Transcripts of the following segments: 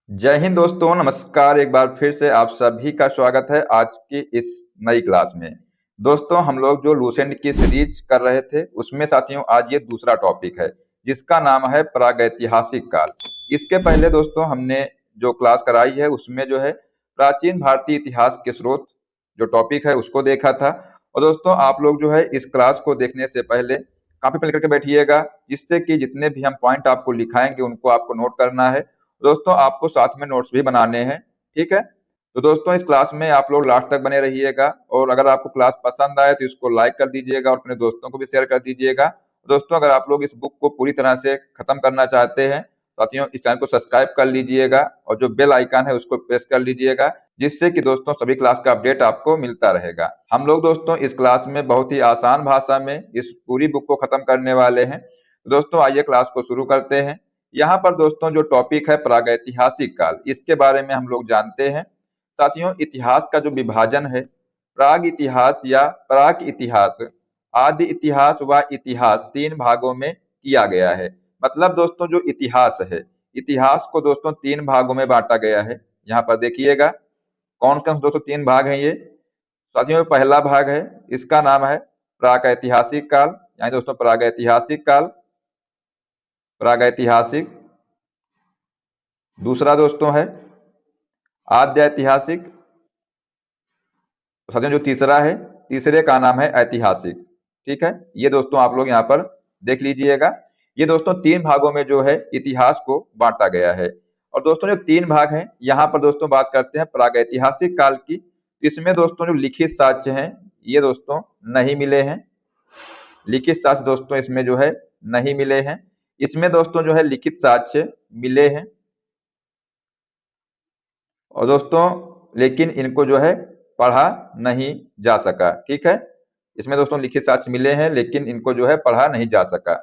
जय हिंद दोस्तों, नमस्कार। एक बार फिर से आप सभी का स्वागत है आज की इस नई क्लास में। दोस्तों, हम लोग जो लूसेंट की सीरीज कर रहे थे उसमें साथियों आज ये दूसरा टॉपिक है जिसका नाम है प्रागैतिहासिक काल। इसके पहले दोस्तों हमने जो क्लास कराई है उसमें जो है प्राचीन भारतीय इतिहास के स्रोत जो टॉपिक है उसको देखा था। और दोस्तों आप लोग जो है इस क्लास को देखने से पहले कॉपी पेन करके बैठिएगा, जिससे कि जितने भी हम पॉइंट आपको लिखाएंगे उनको आपको नोट करना है। दोस्तों आपको साथ में नोट्स भी बनाने हैं, ठीक है। तो दोस्तों इस क्लास में आप लोग लास्ट तक बने रहिएगा, और अगर आपको क्लास पसंद आए तो इसको लाइक कर दीजिएगा और अपने दोस्तों को भी शेयर कर दीजिएगा। दोस्तों अगर आप लोग इस बुक को पूरी तरह से खत्म करना चाहते हैं साथियों, इस चैनल को सब्सक्राइब कर लीजिएगा और जो बेल आइकन है उसको प्रेस कर लीजिएगा, जिससे कि दोस्तों सभी क्लास का अपडेट आपको मिलता रहेगा। हम लोग दोस्तों इस क्लास में बहुत ही आसान भाषा में इस पूरी बुक को खत्म करने वाले हैं। दोस्तों आइए क्लास को शुरू करते हैं। यहाँ पर दोस्तों जो टॉपिक है प्रागैतिहासिक काल, इसके बारे में हम लोग जानते हैं। साथियों इतिहास का जो विभाजन है प्राग इतिहास या प्राक इतिहास, आदि इतिहास व इतिहास तीन भागों में किया गया है। मतलब दोस्तों जो इतिहास है, इतिहास को दोस्तों तीन भागों में बांटा गया है। यहाँ पर देखिएगा कौन कौन दोस्तों तीन भाग हैं ये। साथियों पहला भाग है, इसका नाम है प्रागैतिहासिक काल, यानी दोस्तों प्रागैतिहासिक काल, प्रागैतिहासिक। दूसरा दोस्तों है आद्य ऐतिहासिक। साथियों जो तीसरा है, तीसरे का नाम है ऐतिहासिक। ठीक है, ये दोस्तों आप लोग यहाँ पर देख लीजिएगा। ये दोस्तों तीन भागों में जो है इतिहास को बांटा गया है। और दोस्तों जो तीन भाग हैं यहाँ पर दोस्तों बात करते हैं प्रागैतिहासिक काल की। इसमें दोस्तों जो लिखित साक्ष्य हैं ये दोस्तों नहीं मिले हैं। लिखित साक्ष्य दोस्तों इसमें जो है नहीं मिले हैं। इसमें दोस्तों जो है लिखित साक्ष्य मिले हैं, और दोस्तों लेकिन इनको जो है पढ़ा नहीं जा सका। ठीक है, इसमें दोस्तों लिखित साक्ष्य मिले हैं लेकिन इनको जो है पढ़ा नहीं जा सका।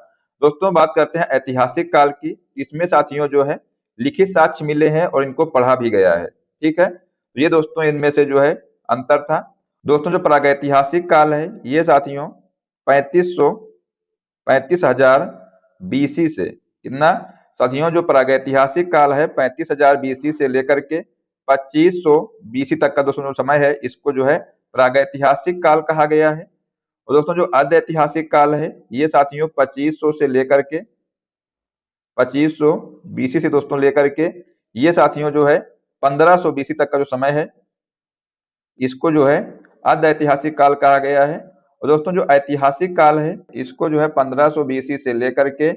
दोस्तों बात करते हैं ऐतिहासिक काल की। इसमें साथियों जो है लिखित साक्ष्य मिले हैं और इनको पढ़ा भी गया है। ठीक है, तो ये दोस्तों इनमें से जो है अंतर था। दोस्तों जो प्रागैतिहासिक काल है ये साथियों 3500 35,000 बीसी से कितना, साथियों जो प्रागैतिहासिक काल है 35,000 बीसी से लेकर के 2500 बीसी तक का दोस्तों जो समय है इसको जो है प्रागैतिहासिक काल कहा गया है। और दोस्तों जो अर्ध ऐतिहासिक काल है ये साथियों 2500 से लेकर के 2500 बीसी से दोस्तों लेकर के ये साथियों जो है 1500 बीसी तक का जो समय है इसको जो है अर्ध ऐतिहासिक काल कहा गया है। और दोस्तों जो ऐतिहासिक काल है इसको जो है 1500 बीसी से लेकर के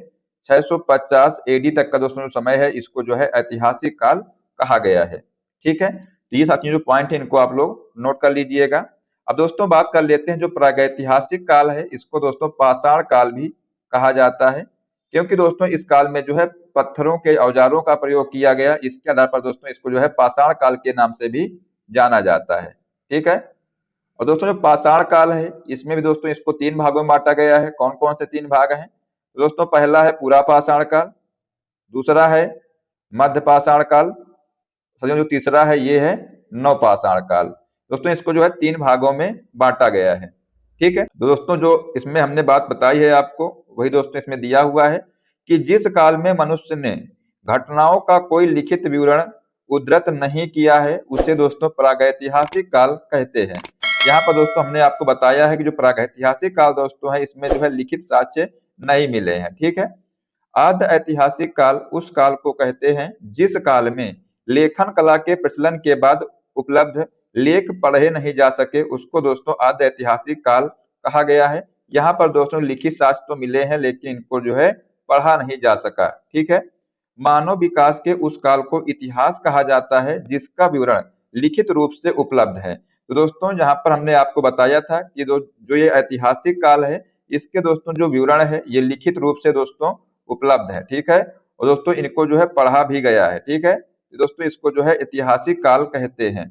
650 एडी तक का दोस्तों जो समय है इसको जो है ऐतिहासिक काल कहा गया है। ठीक है, तो ये साथियों जो पॉइंट है इनको आप लोग नोट कर लीजिएगा। अब दोस्तों बात कर लेते हैं जो प्रागैतिहासिक काल है इसको दोस्तों पाषाण काल भी कहा जाता है, क्योंकि दोस्तों इस काल में जो है पत्थरों के औजारों का प्रयोग किया गया। इसके आधार पर दोस्तों इसको जो है पाषाण काल के नाम से भी जाना जाता है। ठीक है, और दोस्तों जो पाषाण काल है इसमें भी दोस्तों इसको तीन भागों में बांटा गया है। कौन कौन से तीन भाग हैं? तो दोस्तों पहला है पूरा पाषाण काल, दूसरा है मध्य पाषाण काल, जो तीसरा है ये है नवपाषाण काल। दोस्तों इसको जो है तीन भागों में बांटा गया है। ठीक है, तो दोस्तों जो इसमें हमने बात बताई है आपको वही दोस्तों इसमें दिया हुआ है कि जिस काल में मनुष्य ने घटनाओं का कोई लिखित विवरण उद्धृत नहीं किया है उसे दोस्तों प्रागैतिहासिक काल कहते हैं। यहाँ पर दोस्तों हमने आपको बताया है कि जो प्रागैतिहासिक काल दोस्तों है इसमें जो है लिखित साक्ष्य नहीं मिले हैं। ठीक है, आद्य ऐतिहासिक काल उस काल को कहते हैं जिस काल में लेखन कला के प्रचलन के बाद उपलब्ध लेख पढ़े नहीं जा सके उसको दोस्तों आद्य ऐतिहासिक काल कहा गया है। यहाँ पर दोस्तों लिखित साक्ष्य तो मिले हैं लेकिन इनको जो है पढ़ा नहीं जा सका। ठीक है, मानव विकास के उस काल को इतिहास कहा जाता है जिसका विवरण लिखित रूप से उपलब्ध है। तो दोस्तों यहाँ पर हमने आपको बताया था कि जो ये ऐतिहासिक काल है इसके दोस्तों जो विवरण है ये लिखित रूप से दोस्तों उपलब्ध है। ठीक है, और दोस्तों इनको जो है पढ़ा भी गया है। ठीक है, तो दोस्तों इसको जो है ऐतिहासिक काल कहते हैं।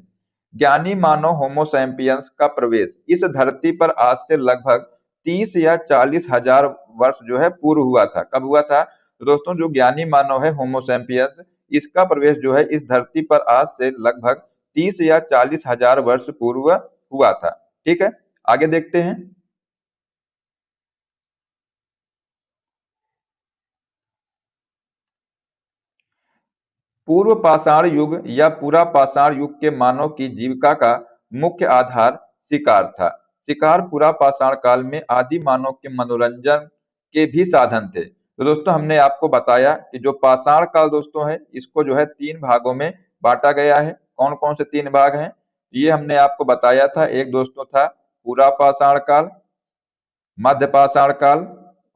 ज्ञानी मानव होमो सैपियंस का प्रवेश इस धरती पर आज से लगभग 30 या 40,000 वर्ष जो है पूर्व हुआ था। कब हुआ था? तो दोस्तों जो ज्ञानी मानव है होमो सैपियंस इसका प्रवेश जो है इस धरती पर आज से लगभग 30 या 40,000 वर्ष पूर्व हुआ था। ठीक है, आगे देखते हैं। पूर्व पाषाण युग या पूरा पाषाण युग के मानव की जीविका का मुख्य आधार शिकार था। शिकार पूरा पाषाण काल में आदि मानव के मनोरंजन के भी साधन थे। तो दोस्तों हमने आपको बताया कि जो पाषाण काल दोस्तों है इसको जो है तीन भागों में बांटा गया है। कौन कौन से तीन भाग हैं ये हमने आपको बताया था। एक दोस्तों था पूरा पाषाण काल, मध्य पाषाण काल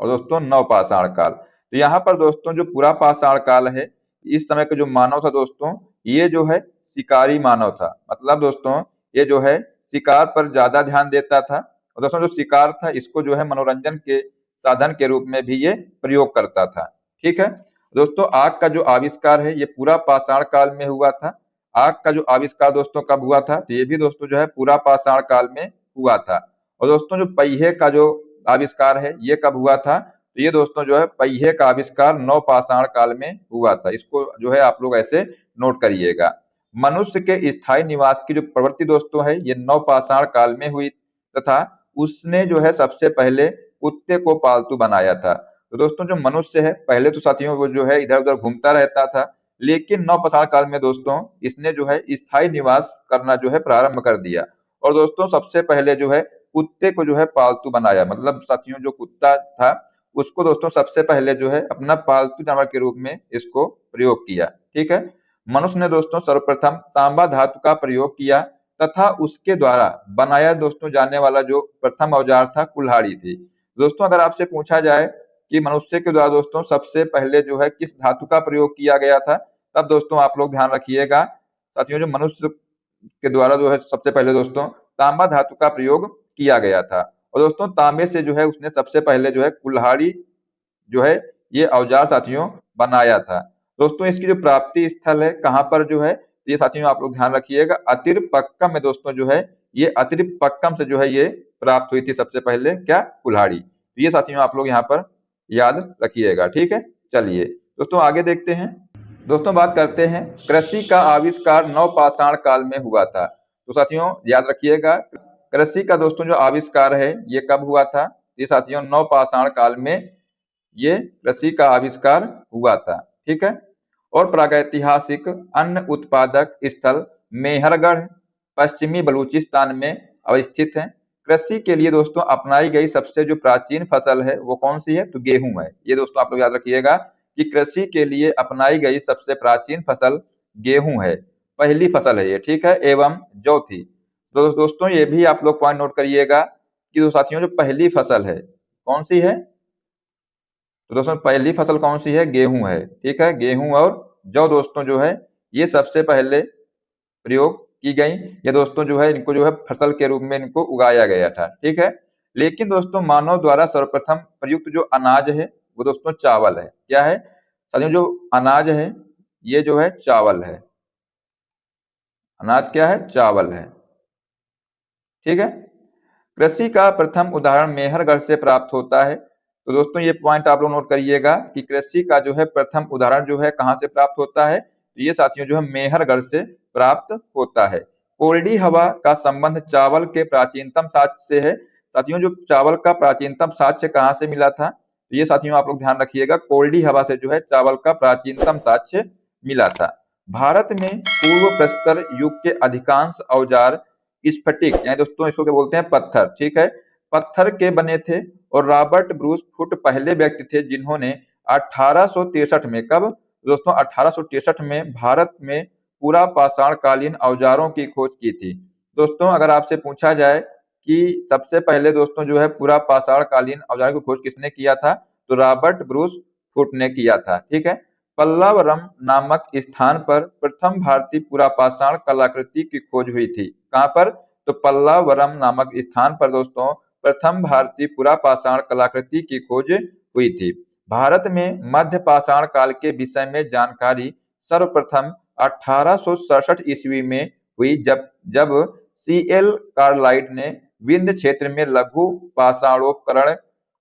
और दोस्तों नव पाषाण काल। तो यहाँ पर दोस्तों जो पूरा पाषाण काल है इस समय का जो मानव था दोस्तों ये जो है शिकारी मानव था। मतलब दोस्तों ये जो है शिकार पर ज्यादा ध्यान देता था और दोस्तों जो शिकार था इसको जो है मनोरंजन के साधन के रूप में भी ये प्रयोग करता था। ठीक है दोस्तों, आग का जो आविष्कार है ये पूरा पाषाण काल में हुआ था। आग का जो आविष्कार दोस्तों कब हुआ था तो ये भी दोस्तों जो है पूरा पाषाण काल में हुआ था। और दोस्तों जो पहिए का जो आविष्कार है ये कब हुआ था तो ये दोस्तों जो है पहिए का आविष्कार नव पाषाण काल में हुआ था। इसको जो है आप लोग ऐसे नोट करिएगा। मनुष्य के स्थायी निवास की जो प्रवृत्ति दोस्तों है ये नव पाषाण काल में हुई तथा उसने जो है सबसे पहले कुत्ते को पालतू बनाया था। तो दोस्तों जो मनुष्य है पहले तो साथियों वो जो है इधर उधर घूमता रहता था, लेकिन नव पाषाण काल में दोस्तों इसने जो है स्थायी निवास करना जो है प्रारंभ कर दिया। और दोस्तों सबसे पहले जो है कुत्ते को जो है पालतू बनाया। मतलब साथियों जो कुत्ता था उसको दोस्तों सबसे पहले जो है अपना पालतू जानवर के रूप में इसको प्रयोग किया। ठीक है, मनुष्य ने दोस्तों सर्वप्रथम तांबा धातु का प्रयोग किया तथा उसके द्वारा बनाया दोस्तों जाने वाला जो प्रथम औजार था कुल्हाड़ी थी। दोस्तों अगर आपसे पूछा जाए कि मनुष्य के द्वारा दोस्तों सबसे पहले जो है किस धातु का प्रयोग किया गया था तब दोस्तों आप लोग ध्यान रखिएगा साथियों जो मनुष्य के द्वारा जो है सबसे पहले दोस्तों तांबा धातु का प्रयोग किया गया था। और दोस्तों तांबे से जो है उसने सबसे पहले जो है कुल्हाड़ी जो है ये औजार साथियों बनाया था। दोस्तों इसकी जो प्राप्ति स्थल है कहाँ पर जो है ये साथियों आप लोग ध्यान रखिएगा अतिरपक्कम में दोस्तों जो है ये अतिरपक्कम से जो है ये प्राप्त हुई थी सबसे पहले क्या कुल्हाड़ी। तो ये साथियों आप लोग यहाँ पर याद रखिएगा। ठीक है, चलिए दोस्तों आगे देखते हैं। दोस्तों बात करते हैं कृषि का आविष्कार नवपाषाण काल में हुआ था। तो साथियों याद रखिएगा कृषि का दोस्तों जो आविष्कार है ये कब हुआ था ये साथियों नवपाषाण काल में ये कृषि का आविष्कार हुआ था। ठीक है, और प्रागैतिहासिक अन्न उत्पादक स्थल मेहरगढ़ पश्चिमी बलूचिस्तान में अवस्थित है। कृषि के लिए दोस्तों अपनाई गई सबसे जो प्राचीन फसल है वो कौन सी है तो गेहूं है। ये दोस्तों आप लोग याद रखिएगा कि कृषि के लिए अपनाई गई सबसे प्राचीन फसल गेहूं है, पहली फसल है ये। ठीक है, एवं जौ थी। तो दोस्तों ये भी आप लोग पॉइंट नोट करिएगा कि जो साथियों जो पहली फसल है कौन सी है तो दोस्तों पहली फसल कौन सी है गेहूं है। ठीक है, गेहूं और जौ दोस्तों जो है ये सबसे पहले प्रयोग की गई। ये दोस्तों जो है इनको जो है फसल के रूप में इनको उगाया गया था। ठीक है, लेकिन दोस्तों मानव द्वारा सर्वप्रथम प्रयुक्त जो अनाज है वो दोस्तों चावल है। क्या है साथियों जो अनाज है ये जो है चावल है। अनाज क्या है चावल है। ठीक है, कृषि का प्रथम उदाहरण मेहरगढ़ से प्राप्त होता है। तो दोस्तों ये पॉइंट आप लोग नोट करिएगा कि कृषि का जो है प्रथम उदाहरण जो है कहाँ से प्राप्त होता है तो ये साथियों जो है मेहरगढ़ से प्राप्त होता है। कोरडी हवा का संबंध चावल के प्राचीनतम साक्ष्य से है। साथियों जो चावल का प्राचीनतम साक्ष्य कहाँ से मिला था तो ये साथियों आप लोग ध्यान रखिएगा कोरडी हवा से जो है चावल का प्राचीनतम साक्ष्य मिला था। भारत में पूर्व प्रस्तर युग के अधिकांश औजार स्फटिक यानी दोस्तों इसको क्या बोलते हैं पत्थर। ठीक है, पत्थर के बने थे और रॉबर्ट ब्रूस फुट पहले व्यक्ति थे जिन्होंने 1863 में कब दोस्तों 1863 में भारत में पूरा पाषाण कालीन औजारों की खोज की थी। दोस्तों अगर आपसे पूछा जाए कि सबसे पहले दोस्तों जो है पूरा पाषाण कालीन औजारों की खोज किसने किया था तो रॉबर्ट ब्रूस फुट ने किया था। ठीक है, पल्लावरम नामक स्थान पर प्रथम भारतीय पुरापाषाण कलाकृति की खोज हुई थी। कहाँ पर तो पल्लावरम नामक स्थान पर दोस्तों प्रथम भारतीय पुरापाषाण कलाकृति की खोज हुई थी। भारत में मध्य पाषाण काल के विषय में जानकारी सर्वप्रथम 1867 ईस्वी में हुई जब जब सीएल कार्लाइट ने विंध्य क्षेत्र में लघु पाषाणोपकरण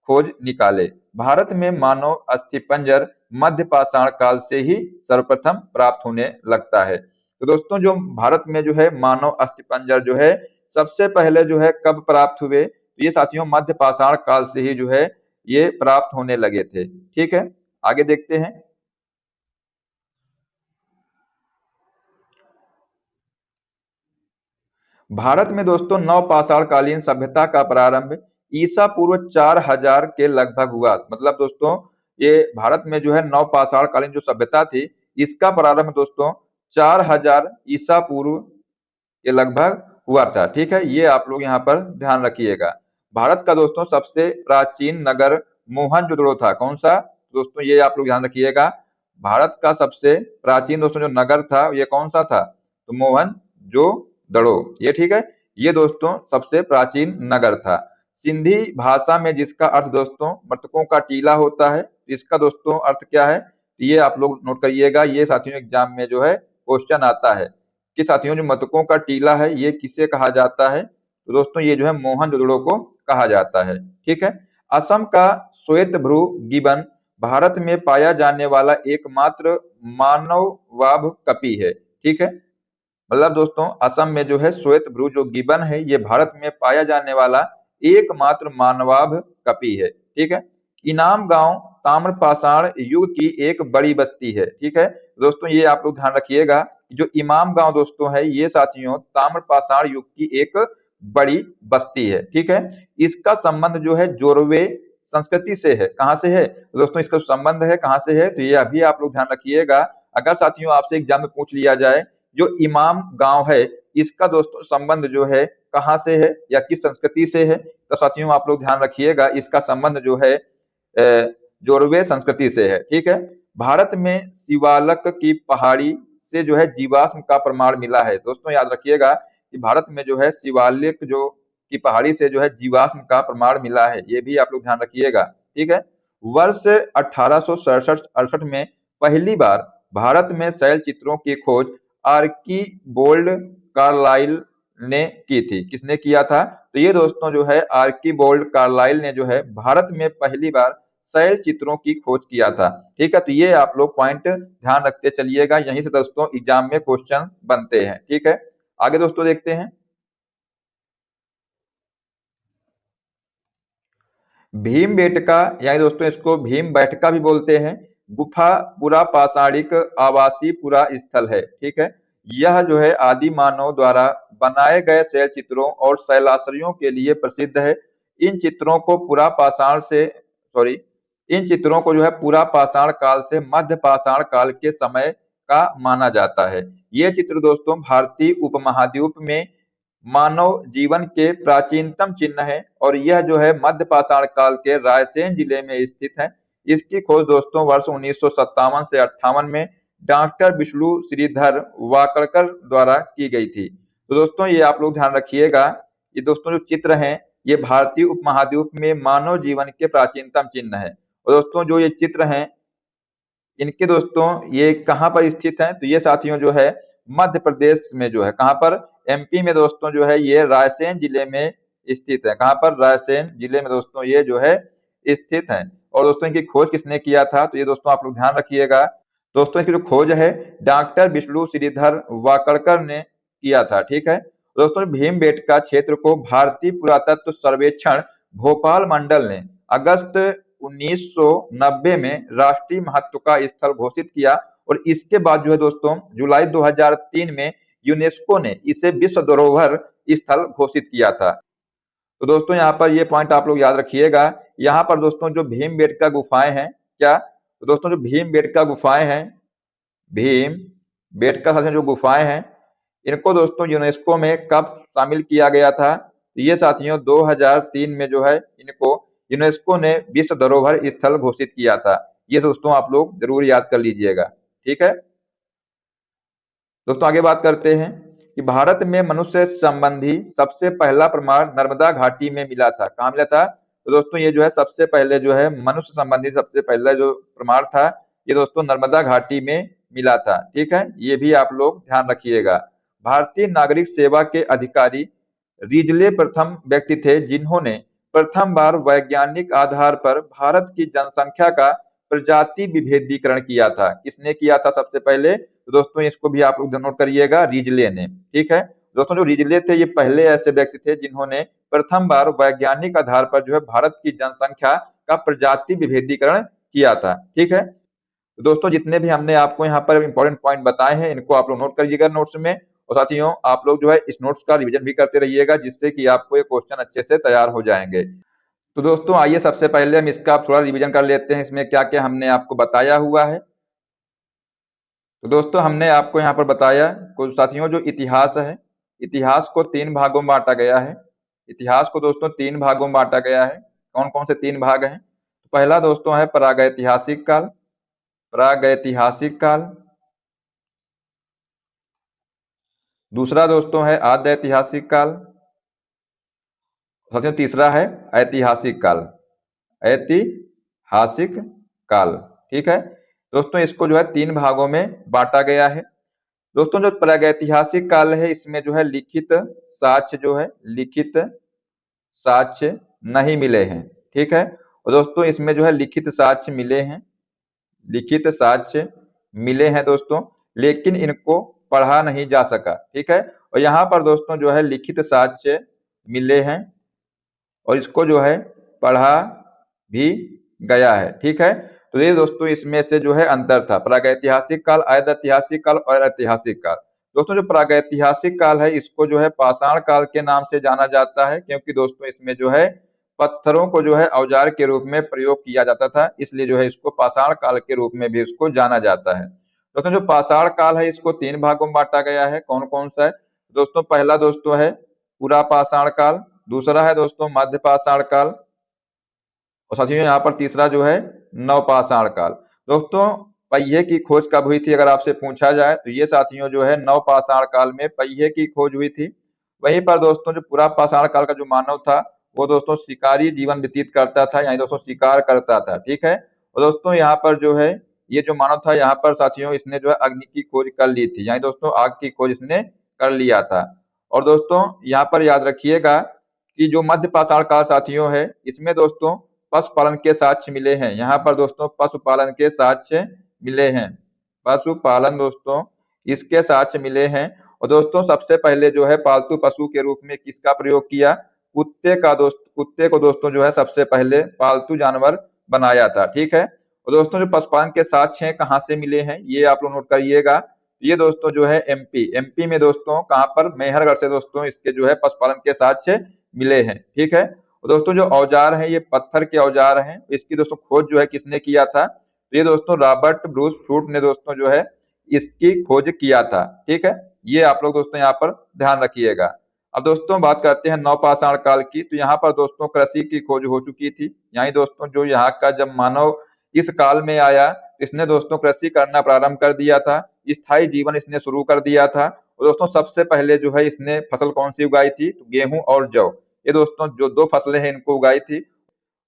खोज निकाले। भारत में मानव अस्थिपंजर मध्य पाषाण काल से ही सर्वप्रथम प्राप्त होने लगता है। तो दोस्तों जो भारत में जो है मानव अस्थिपंजर जो है सबसे पहले जो है कब प्राप्त हुए तो ये साथियों मध्य पाषाण काल से ही जो है ये प्राप्त होने लगे थे। ठीक है, आगे देखते हैं। भारत में दोस्तों नवपाषाण कालीन सभ्यता का प्रारंभ ईसा पूर्व 4000 के लगभग हुआ। मतलब दोस्तों ये भारत में जो है नवपाषाण कालीन जो सभ्यता थी, इसका प्रारंभ दोस्तों 4000 ईसा पूर्व के लगभग हुआ था। ठीक है, ये आप लोग यहाँ पर ध्यान रखिएगा। भारत का दोस्तों सबसे प्राचीन नगर मोहनजोदड़ो था। कौन सा? दोस्तों ये आप लोग ध्यान रखिएगा। भारत का सबसे प्राचीन दोस्तों जो नगर था ये कौन सा था? तो मोहनजोदड़ो। ये ठीक है, ये दोस्तों सबसे प्राचीन नगर था। सिंधी भाषा में जिसका अर्थ दोस्तों मृतकों का टीला होता है, इसका दोस्तों अर्थ क्या है? ये आप लोग नोट करिएगा, ये साथियों एग्जाम में जो है क्वेश्चन आता है कि साथियों जो मृतकों का टीला है ये किसे कहा जाता है? तो दोस्तों ये जो है मोहनजोदड़ो को कहा जाता है। ठीक है, असम का श्वेतभ्रू गिबन भारत में पाया जाने वाला एकमात्र मानववाभ कपि है। ठीक है, मतलब दोस्तों असम में जो है श्वेतभ्रू जो गिबन है ये भारत में पाया जाने वाला एकमात्र मानवाभ कपि है। ठीक है, इनाम गांव ताम्रपाषाण युग की एक बड़ी बस्ती है। ठीक है दोस्तों, ये आप लोग ध्यान रखिएगा, जो इमाम गांव दोस्तों है ये साथियों ताम्रपाषाण युग की एक बड़ी बस्ती है। ठीक है, इसका संबंध जो है जोरवे संस्कृति से है। कहाँ से है दोस्तों? इसका संबंध है कहाँ से है? तो ये अभी आप लोग ध्यान रखिएगा। अगर साथियों आपसे एग्जाम में पूछ लिया जाए जो इमाम गांव है इसका दोस्तों संबंध जो है कहाँ से है या किस संस्कृति से है, तो साथियों आप लोग ध्यान रखिएगा इसका संबंध जो है जोरवे संस्कृति से है। ठीक है, भारत में शिवालक की पहाड़ी से जो है जीवाश्म का प्रमाण मिला है। दोस्तों याद रखिएगा कि भारत में जो है शिवालिक जो की पहाड़ी से जो है जीवाश्म का प्रमाण मिला है, ये भी आप लोग ध्यान रखिएगा। ठीक है, वर्ष 1867-68 में पहली बार भारत में शैल चित्रों की खोज आर्कीबोल्ड कार्लाइल ने की थी। किसने किया था? तो ये दोस्तों जो है आर्कीबोल्ड कार्लाइल ने जो है भारत में पहली बार शैल चित्रों की खोज किया था। ठीक है, तो ये आप लोग पॉइंट ध्यान रखते चलिएगा, यहीं से दोस्तों एग्जाम में क्वेश्चन बनते हैं। ठीक है, आगे दोस्तों देखते हैं। भीमबेटका यानी दोस्तों इसको भीम बैठका भी बोलते हैं, गुफा पुरा पाषाणिक आवासीय पुरा स्थल है। ठीक है, यह जो है आदि मानव द्वारा बनाए गए शैल चित्रों और शैलाश्रयों के लिए प्रसिद्ध है। इन चित्रों को पुरा पाषाण से सॉरी इन चित्रों को जो है पुरा पाषाण काल से मध्य पाषाण काल के समय का माना जाता है। ये चित्र दोस्तों भारतीय उपमहाद्वीप में मानव जीवन के प्राचीनतम चिन्ह है और यह जो है मध्य पाषाण काल के रायसेन जिले में स्थित है। इसकी खोज दोस्तों वर्ष 1957 से 58 में डॉक्टर विष्णु श्रीधर वाकड़कर द्वारा की गई थी। तो दोस्तों ये आप लोग ध्यान रखिएगा, ये दोस्तों जो चित्र हैं ये भारतीय उपमहाद्वीप में मानव जीवन के प्राचीनतम चिन्ह है। और दोस्तों जो ये चित्र हैं इनके दोस्तों ये कहाँ पर स्थित हैं? तो ये साथियों जो है मध्य प्रदेश में जो है कहाँ पर? एमपी में दोस्तों जो है ये रायसेन जिले में स्थित है। कहाँ पर? रायसेन जिले में दोस्तों ये जो है स्थित है। और दोस्तों इनकी खोज किसने किया था? तो ये दोस्तों आप लोग ध्यान रखिएगा, दोस्तों इसकी जो खोज है डॉक्टर विष्णु श्रीधर वाकड़कर ने किया था। ठीक है दोस्तों, भीमबेटका क्षेत्र को भारतीय पुरातत्व सर्वेक्षण भोपाल मंडल ने अगस्त 1990 में राष्ट्रीय महत्व का स्थल घोषित किया और इसके बाद जो है दोस्तों जुलाई 2003 में यूनेस्को ने इसे विश्व धरोहर स्थल घोषित किया था। तो दोस्तों यहाँ पर ये पॉइंट आप लोग याद रखिएगा। यहाँ पर दोस्तों जो भीमबेटका गुफाएं हैं क्या? तो दोस्तों जो भीमबेटका गुफाएं हैं, भीमबेटका साथियों जो गुफाएं हैं इनको दोस्तों यूनेस्को में कब शामिल किया गया था? तो ये साथियों 2003 में जो है इनको यूनेस्को ने विश्व धरोहर स्थल घोषित किया था। ये दोस्तों आप लोग जरूर याद कर लीजिएगा। ठीक है दोस्तों, आगे बात करते हैं कि भारत में मनुष्य संबंधी सबसे पहला प्रमाण नर्मदा घाटी में मिला था। कहाँ मिला था? तो दोस्तों ये जो है सबसे पहले जो है मनुष्य संबंधी सबसे पहला जो प्रमाण था ये दोस्तों नर्मदा घाटी में मिला था। ठीक है, ये भी आप लोग ध्यान रखिएगा। भारतीय नागरिक सेवा के अधिकारी रिजले प्रथम व्यक्ति थे जिन्होंने प्रथम बार वैज्ञानिक आधार पर भारत की जनसंख्या का प्रजाति विभेदीकरण किया था। किसने किया था सबसे पहले? तो दोस्तों इसको भी आप लोग नोट करिएगा, रिजले ने। ठीक है दोस्तों, जो रिजले थे ये पहले ऐसे व्यक्ति थे जिन्होंने प्रथम बार वैज्ञानिक आधार पर जो है भारत की जनसंख्या का प्रजाति विभेदीकरण किया था। ठीक है, तो दोस्तों जितने भी हमने आपको यहाँ पर इंपॉर्टेंट पॉइंट बताए हैं इनको आप लोग नोट करिएगा नोट्स में। और साथियों आप लोग जो है इस नोट्स का रिवीजन भी करते रहिएगा, जिससे कि आपको ये क्वेश्चन अच्छे से तैयार हो जाएंगे। तो दोस्तों आइए सबसे पहले हम इसका थोड़ा रिवीजन कर लेते हैं, इसमें क्या क्या हमने आपको बताया हुआ है। तो दोस्तों हमने आपको यहाँ पर बताया कुछ साथियों जो इतिहास है, इतिहास को 3 भागों में बांटा गया है। इतिहास को दोस्तों 3 भागों में बांटा गया है। कौन कौन से 3 भाग हैं? तो पहला दोस्तों है प्रागैतिहासिक काल, प्रागैतिहासिक काल। दूसरा दोस्तों है आद्य ऐतिहासिक काल। साथियों तीसरा है ऐतिहासिक काल, ऐतिहासिक काल। ठीक है दोस्तों, इसको जो है 3 भागों में बांटा गया है। दोस्तों जो प्रागैतिहासिक काल है इसमें जो है लिखित साक्ष्य जो है लिखित साक्ष्य नहीं मिले हैं। ठीक है, और दोस्तों इसमें जो है लिखित साक्ष्य मिले हैं, लिखित साक्ष्य मिले हैं दोस्तों, लेकिन इनको पढ़ा नहीं जा सका। ठीक है, और यहाँ पर दोस्तों जो है लिखित साक्ष्य मिले हैं और इसको जो है पढ़ा भी गया है। ठीक है, तो ये दोस्तों इसमें से जो है अंतर था, प्रागैतिहासिक काल, ऐतिहासिक काल और ऐतिहासिक काल। दोस्तों जो प्रागैतिहासिक काल है इसको जो है पाषाण काल के नाम से जाना जाता है, क्योंकि दोस्तों इसमें जो है पत्थरों को जो है औजार के रूप में प्रयोग किया जाता था, इसलिए जो है इसको पाषाण काल के रूप में भी इसको जाना जाता है। दोस्तों जो पाषाण काल है इसको 3 भागों में बांटा गया है। कौन कौन सा है दोस्तों? पहला दोस्तों है पूरा पाषाण काल, दूसरा है दोस्तों मध्य पाषाण काल, और साथियों यहाँ पर तीसरा जो है नवपाषाण काल। दोस्तों पहिए की खोज कब हुई थी अगर आपसे पूछा जाए तो ये साथियों जो है नवपाषाण काल में पहिए की खोज हुई थी। वहीं पर दोस्तों जो पूरा पाषाण काल का जो मानव था वो दोस्तों शिकारी जीवन व्यतीत करता था, यानी दोस्तों शिकार करता था। ठीक है, और दोस्तों यहाँ पर जो है ये जो मानव था यहाँ पर साथियों इसने जो है अग्नि की खोज कर ली थी, यानी दोस्तों आग की खोज इसने कर लिया था। और दोस्तों यहाँ पर याद रखिएगा कि जो मध्य पाषाण काल साथियों है इसमें दोस्तों पशुपालन के साक्ष्य मिले हैं। यहाँ पर दोस्तों पशुपालन के साक्ष्य मिले हैं, पशुपालन दोस्तों इसके साक्ष्य मिले हैं। और दोस्तों सबसे पहले जो है पालतू पशु के रूप में किसका प्रयोग किया? कुत्ते का कुत्ते को दोस्तों जो है सबसे पहले पालतू जानवर बनाया था। ठीक है, और दोस्तों जो पशुपालन के साक्ष्य हैं कहाँ से मिले हैं ये आप लोग नोट करिएगा। ये दोस्तों जो है एमपी में दोस्तों कहाँ पर? मेहरगढ़ से दोस्तों इसके जो है पशुपालन के साक्ष्य मिले हैं। ठीक है, और दोस्तों जो औजार हैं ये पत्थर के औजार हैं, इसकी दोस्तों खोज जो है किसने किया था? तो ये दोस्तों रॉबर्ट ब्रूस फ्रूट ने दोस्तों जो है इसकी खोज किया था। ठीक है, ये आप लोग दोस्तों यहाँ पर ध्यान रखिएगा। अब दोस्तों बात करते हैं नवपाषाण काल की, तो यहाँ पर दोस्तों कृषि की खोज हो चुकी थी, यानी दोस्तों जो यहाँ का जब मानव इस काल में आया इसने दोस्तों कृषि करना प्रारंभ कर दिया था, स्थायी जीवन इसने शुरू कर दिया था। और दोस्तों सबसे पहले जो है इसने फसल कौन सी उगाई थी? तो गेहूं और जौ, ये दोस्तों जो 2 फसलें हैं इनको उगाई थी।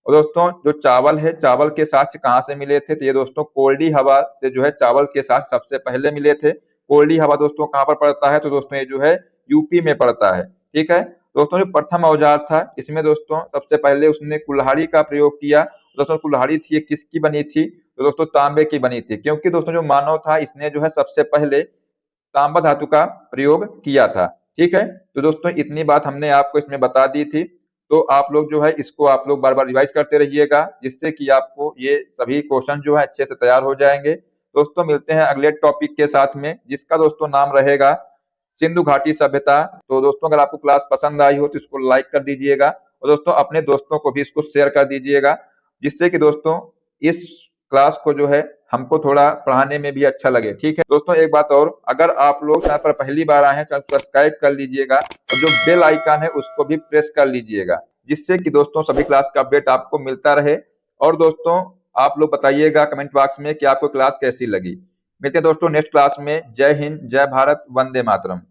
और दोस्तों जो चावल है, चावल के साक्ष्य कहाँ से मिले थे? तो ये दोस्तों कोल्डी हवा से जो है चावल के साक्ष्य सबसे पहले मिले थे। कोल्डी हवा दोस्तों कहाँ पर पड़ता है? तो दोस्तों ये जो है यूपी में पड़ता है। ठीक है, दोस्तों जो प्रथम औजार था इसमें दोस्तों सबसे पहले उसने कुल्हाड़ी का प्रयोग किया। दोस्तों कुल्हाड़ी थी ये किसकी बनी थी? तो दोस्तों तांबे की बनी थी, क्योंकि दोस्तों जो मानव था इसने जो है सबसे पहले तांबा धातु का प्रयोग किया था। ठीक है, तो दोस्तों इतनी बात हमने आपको इसमें बता दी थी, तो आप लोग जो है इसको आप लोग बार बार रिवाइज करते रहिएगा, जिससे कि आपको ये सभी क्वेश्चन जो है अच्छे से तैयार हो जाएंगे। दोस्तों मिलते हैं अगले टॉपिक के साथ में, जिसका दोस्तों नाम रहेगा सिंधु घाटी सभ्यता। तो दोस्तों अगर आपको क्लास पसंद आई हो तो इसको लाइक कर दीजिएगा और दोस्तों अपने दोस्तों को भी इसको शेयर कर दीजिएगा, जिससे कि दोस्तों इस क्लास को जो है हमको थोड़ा पढ़ाने में भी अच्छा लगे। ठीक है दोस्तों, एक बात और, अगर आप लोग चैनल पर पहली बार आए हैं चैनल सब्सक्राइब कर लीजिएगा और जो बेल आइकन है उसको भी प्रेस कर लीजिएगा, जिससे कि दोस्तों सभी क्लास का अपडेट आपको मिलता रहे। और दोस्तों आप लोग बताइएगा कमेंट बॉक्स में कि आपको क्लास कैसी लगी। मिलते हैं दोस्तों नेक्स्ट क्लास में। जय हिंद, जय भारत, वंदे मातरम।